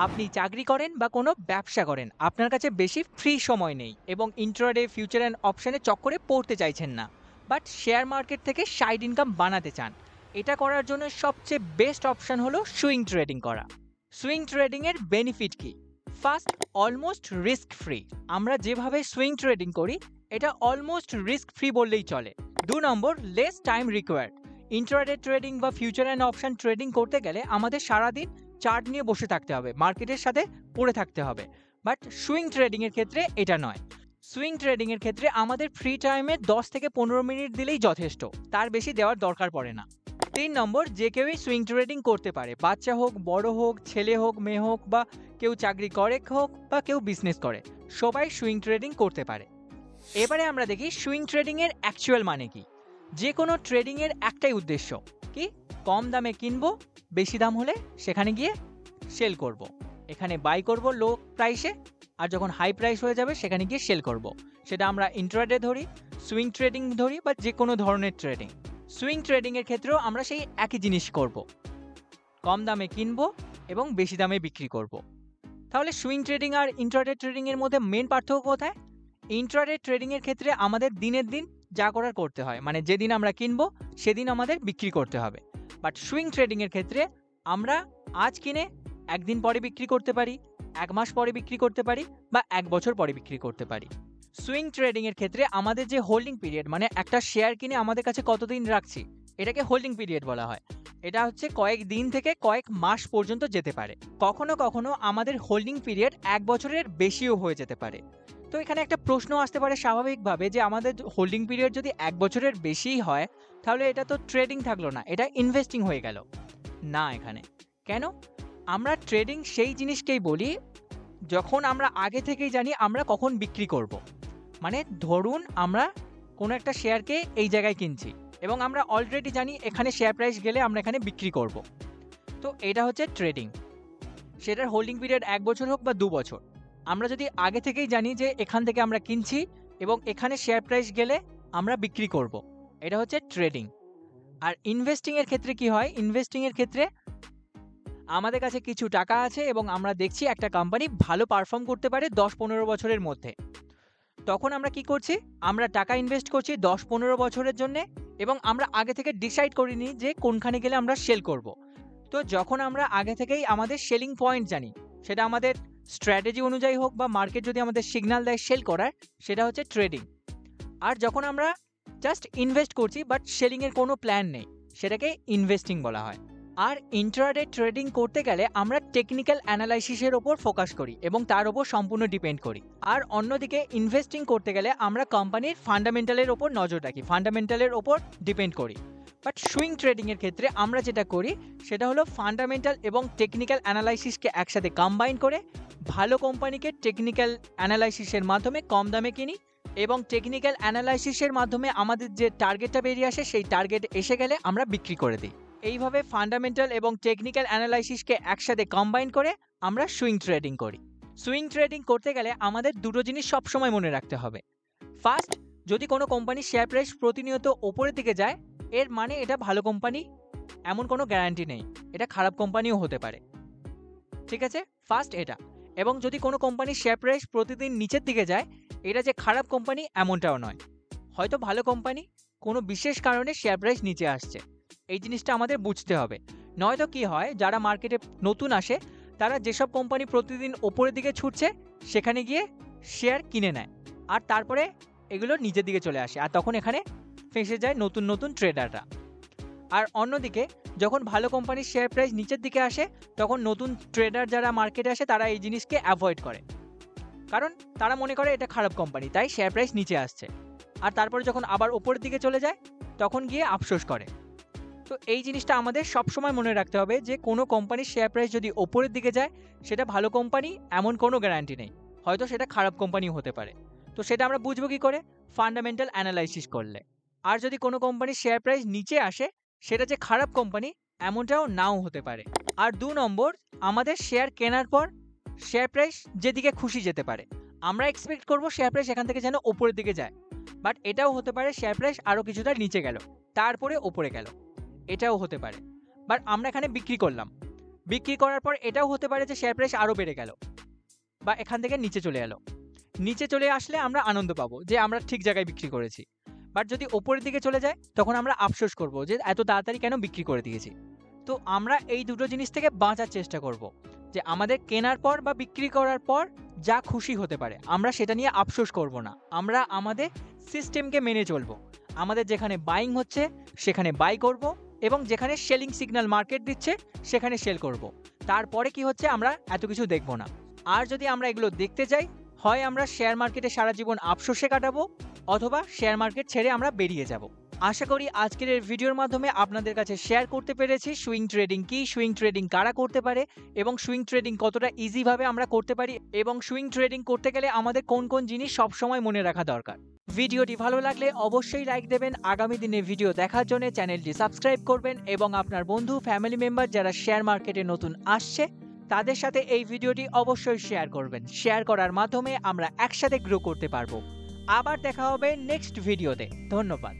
আপনি চাকরি করেন বা কোনো ব্যবসা করেন, আপনার কাছে বেশি ফ্রি সময় নেই এবং ইন্ট্রাডে ফিউচার অ্যান্ড অপশনের চক্করে পড়তে চাইছেন না, বাট শেয়ার মার্কেট থেকে সাইড ইনকাম বানাতে চান। এটা করার জন্য সবচেয়ে বেস্ট অপশন হলো সুইং ট্রেডিং করা। সুইং ট্রেডিং এর বেনিফিট কি? First, almost risk free. আমরা যেভাবে সুইং ট্রেডিং করি এটা অলমোস্ট রিস্ক ফ্রি বললেই চলে। 2 নম্বর, less time required. Intraday trading বা ফিউচার অ্যান্ড অপশন ট্রেডিং করতে গেলে আমাদের সারাদিন চার্ট নিয়ে বসে থাকতে হবে, মার্কেটের সাথে পড়ে থাকতে হবে। বাট সুইং ট্রেডিং এর ক্ষেত্রে এটা নয়। সুইং ট্রেডিং এর ক্ষেত্রে আমাদের ফ্রি টাইমে 10 থেকে 15 মিনিট দিলেই যথেষ্ট, তার বেশি দেওয়ার দরকার পড়ে না। 3 নম্বর, যে কেউই সুইং ট্রেডিং করতে পারে, বাচ্চা হোক, বড় হোক, ছেলে হোক, মেয়ে হোক, বা কেউ চাকরি করে হোক বা কেউ বিজনেস করে, সবাই সুইং ট্রেডিং করতে পারে। এবারে আমরা দেখি সুইং ট্রেডিং এর অ্যাকচুয়াল মানে কি। যে কোনো ট্রেডিং এর একটাই উদ্দেশ্য, কি? কম দামে কিনবো, বেশি দাম হলে সেখানে গিয়ে সেল করব। এখানে বাই করব লো প্রাইসে, আর যখন হাই প্রাইস হয়ে যাবে সেখানে গিয়ে সেল করব। সেটা আমরা ইন্ট্রাডে ধরি, সুইং ট্রেডিং ধরি, বা যে কোনো ধরনের ট্রেডিং। সুইং ট্রেডিং এর ক্ষেত্রেও আমরা সেই একই জিনিস করব, কম দামে কিনবো এবং বেশি দামে বিক্রি করব। তাহলে সুইং ট্রেডিং আর ইন্ট্রাডে ট্রেডিং এর মধ্যে মেন পার্থক্য কোথায়? ইন্ট্রাডে ট্রেডিং এর ক্ষেত্রে আমাদের দিনের দিন যা করার করতে হয়, মানে যেদিন আমরা কিনবো সেদিন আমাদের বিক্রি করতে হবে। বাট সুইং ট্রেডিং এর ক্ষেত্রে আমরা আজ কিনে একদিন পরে বিক্রি করতে পারি, 1 মাস পরে বিক্রি করতে পারি, বা 1 বছর পরে বিক্রি করতে পারি। সুইং ট্রেডিং এর ক্ষেত্রে আমাদের যে হোল্ডিং পিরিয়ড, মানে একটা শেয়ার কিনে আমাদের কাছে কতদিন রাখছি, এটাকে হোল্ডিং পিরিয়ড বলা হয়। এটা হচ্ছে কয়েক দিন থেকে কয়েক মাস পর্যন্ত যেতে পারে। কখনো কখনো আমাদের হোল্ডিং পিরিয়ড 1 বছরের বেশিও হয়ে যেতে পারে। তো এখানে একটা প্রশ্ন আসতে পারে স্বাভাবিকভাবে, যে আমাদের হোল্ডিং পিরিয়ড যদি 1 বছরের বেশিই হয়, তাহলে এটা তো ট্রেডিং থাকলো না, এটা ইনভেস্টিং হয়ে গেল। না, এখানে কেন? আমরা ট্রেডিং সেই জিনিসকেই বলি যখন আমরা আগে থেকেই জানি আমরা কখন বিক্রি করব। মানে ধরুন আমরা কোনো একটা শেয়ারকে এই জায়গায় কিনছি এবং আমরা অলরেডি জানি এখানে শেয়ার প্রাইস গেলে আমরা এখানে বিক্রি করব। তো এটা হচ্ছে ট্রেডিং। সেটার হোল্ডিং পিরিয়ড 1 বছর হোক বা 2 বছর, আমরা যদি আগে থেকেই জানি যে এখান থেকে আমরা কিনছি এবং এখানে শেয়ার প্রাইস গেলে আমরা বিক্রি করব, এটা হচ্ছে ট্রেডিং। আর ইনভেস্টিং এর ক্ষেত্রে কি হয়? ইনভেস্টিং এর ক্ষেত্রে আমাদের কাছে কিছু টাকা আছে এবং আমরা দেখছি একটা কোম্পানি ভালো পারফর্ম করতে পারে 10-15 বছরের মধ্যে। তখন আমরা কি করছি? আমরা টাকা ইনভেস্ট করছি 10-15 বছরের জন্য, এবং আমরা আগে থেকে ডিসাইড করিনি যে কোনখানে গেলে আমরা সেল করব। তো যখন আমরা আগে থেকেই আমাদের সেলিং পয়েন্ট জানি, সেটা আমাদের স্ট্র্যাটেজি অনুযায়ী হোক বা মার্কেট যদি আমাদের সিগন্যাল দেয় সেল করার, সেটা হচ্ছে ট্রেডিং। আর যখন আমরা জাস্ট ইনভেস্ট করছি বাট সেলিং এর কোনো প্ল্যান নেই, সেটাকে ইনভেস্টিং বলা হয়। আর ইন্ট্রাডে ট্রেডিং করতে গেলে আমরা টেকনিক্যাল অ্যানালাইসিসের ওপর ফোকাস করি এবং তার ওপর সম্পূর্ণ ডিপেন্ড করি। আর অন্যদিকে ইনভেস্টিং করতে গেলে আমরা কোম্পানির ফান্ডামেন্টালের ওপর নজর রাখি, ফান্ডামেন্টালের ওপর ডিপেন্ড করি। বাট সুইং ট্রেডিং এর ক্ষেত্রে আমরা যেটা করি সেটা হলো ফান্ডামেন্টাল এবং টেকনিক্যাল অ্যানালাইসিসকে একসাথে কম্বাইন করে ভালো কোম্পানিকে টেকনিক্যাল অ্যানালাইসিসের মাধ্যমে কম দামে কিনি, এবং টেকনিক্যাল অ্যানালাইসিসের মাধ্যমে আমাদের যে টার্গেটটা বেরিয়ে আসে সেই টার্গেট এসে গেলে আমরা বিক্রি করে দিই। এইভাবে ফান্ডামেন্টাল এবং টেকনিক্যাল অ্যানালাইসিসকে একসাথে কম্বাইন করে আমরা সুইং ট্রেডিং করি। সুইং ট্রেডিং করতে গেলে আমাদের দুটো জিনিস সবসময় মনে রাখতে হবে। ফার্স্ট, যদি কোনো কোম্পানির শেয়ার প্রাইস প্রতিনিয়ত ওপরের দিকে যায়, এর মানে এটা ভালো কোম্পানি এমন কোনো গ্যারান্টি নেই, এটা খারাপ কোম্পানিও হতে পারে। ঠিক আছে, ফার্স্ট এটা। এবং যদি কোনো কোম্পানির শেয়ার প্রাইস প্রতিদিন নিচের দিকে যায়, এটা যে খারাপ কোম্পানি এমনটাও নয়, হয়তো ভালো কোম্পানি, কোনো বিশেষ কারণে শেয়ার প্রাইস নিচে আসছে। এই জিনিসটা আমাদের বুঝতে হবে। নয়তো কি হয়, যারা মার্কেটে নতুন আসে তারা যেসব কোম্পানি প্রতিদিন ওপরের দিকে ছুটছে সেখানে গিয়ে শেয়ার কিনে নেয়, আর তারপরে এগুলো নিচের দিকে চলে আসে, আর তখন এখানে ফেঁসে যায় নতুন নতুন ট্রেডাররা। আর অন্যদিকে যখন ভালো কোম্পানির শেয়ার প্রাইস নিচের দিকে আসে, তখন নতুন ট্রেডার যারা মার্কেটে আসে তারা এই জিনিসকে অ্যাভয়েড করে, কারণ তারা মনে করে এটা খারাপ কোম্পানি তাই শেয়ার প্রাইস নিচে আসছে। আর তারপরে যখন আবার ওপরের দিকে চলে যায় তখন গিয়ে আফসোস করে। তো এই জিনিসটা আমাদের সবসময় মনে রাখতে হবে যে কোনো কোম্পানির শেয়ার প্রাইস যদি ওপরের দিকে যায় সেটা ভালো কোম্পানি এমন কোনো গ্যারান্টি নেই, হয়তো সেটা খারাপ কোম্পানিও হতে পারে। তো সেটা আমরা বুঝবো কি করে? ফান্ডামেন্টাল অ্যানালাইসিস করলে। আর যদি কোনো কোম্পানির শেয়ার প্রাইস নিচে আসে, সেটা যে খারাপ কোম্পানি এমনটাও নাও হতে পারে। আর 2 নম্বর, আমাদের শেয়ার কেনার পর শেয়ার প্রাইস যেদিকে খুশি যেতে পারে, আমরা এক্সপেক্ট করব শেয়ার প্রাইস এখান থেকে যেন ওপরের দিকে যায়, বাট এটাও হতে পারে শেয়ার প্রাইস আরও কিছুটা নিচে গেল, তারপরে ওপরে গেল, এটাও হতে পারে। বাট আমরা এখানে বিক্রি করলাম, বিক্রি করার পর এটাও হতে পারে যে শেয়ার প্রাইস আরও বেড়ে গেল বা এখান থেকে নিচে চলে এলো। নিচে চলে আসলে আমরা আনন্দ পাবো যে আমরা ঠিক জায়গায় বিক্রি করেছি। বাট যদি ওপরের দিকে চলে যায় তখন আমরা আফসোস করব যে এত তাড়াতাড়ি কেন বিক্রি করে দিয়েছি। তো আমরা এই দুটো জিনিস থেকে বাঁচার চেষ্টা করব যে আমাদের কেনার পর বা বিক্রি করার পর যা খুশি হতে পারে আমরা সেটা নিয়ে আফসোস করব না। আমরা আমাদের সিস্টেমকে মেনে চলবো। আমাদের যেখানে বাইং হচ্ছে সেখানে বাই করব এবং যেখানে সেলিং সিগন্যাল মার্কেট দিচ্ছে সেখানে সেল করব। তারপরে কি হচ্ছে আমরা এত কিছু দেখব না। আর যদি আমরা এগুলো দেখতে যাই, হয় আমরা শেয়ার মার্কেটে সারা জীবন আফসোসে কাটাবো অথবা শেয়ার মার্কেট ছেড়ে আমরা বেরিয়ে যাব। আশা করি আজকের এই ভিডিওর মাধ্যমে আপনাদের কাছে শেয়ার করতে পেরেছি সুইং ট্রেডিং কি, সুইং ট্রেডিং কারা করতে পারে এবং সুইং ট্রেডিং কতটা ইজিভাবে আমরা করতে পারি এবং সুইং ট্রেডিং করতে গেলে আমাদের কোন কোন জিনিস সবসময় মনে রাখা দরকার। ভিডিওটি ভালো লাগলে অবশ্যই লাইক দেবেন। আগামী দিনে ভিডিও দেখার জন্য চ্যানেলটি সাবস্ক্রাইব করবেন এবং আপনার বন্ধু ফ্যামিলি মেম্বার যারা শেয়ার মার্কেটে নতুন আসছে তাদের সাথে এই ভিডিওটি অবশ্যই শেয়ার করবেন। শেয়ার করার মাধ্যমে আমরা একসাথে গ্রো করতে পারবো। আবার দেখা হবে নেক্সট ভিডিওতে। ধন্যবাদ।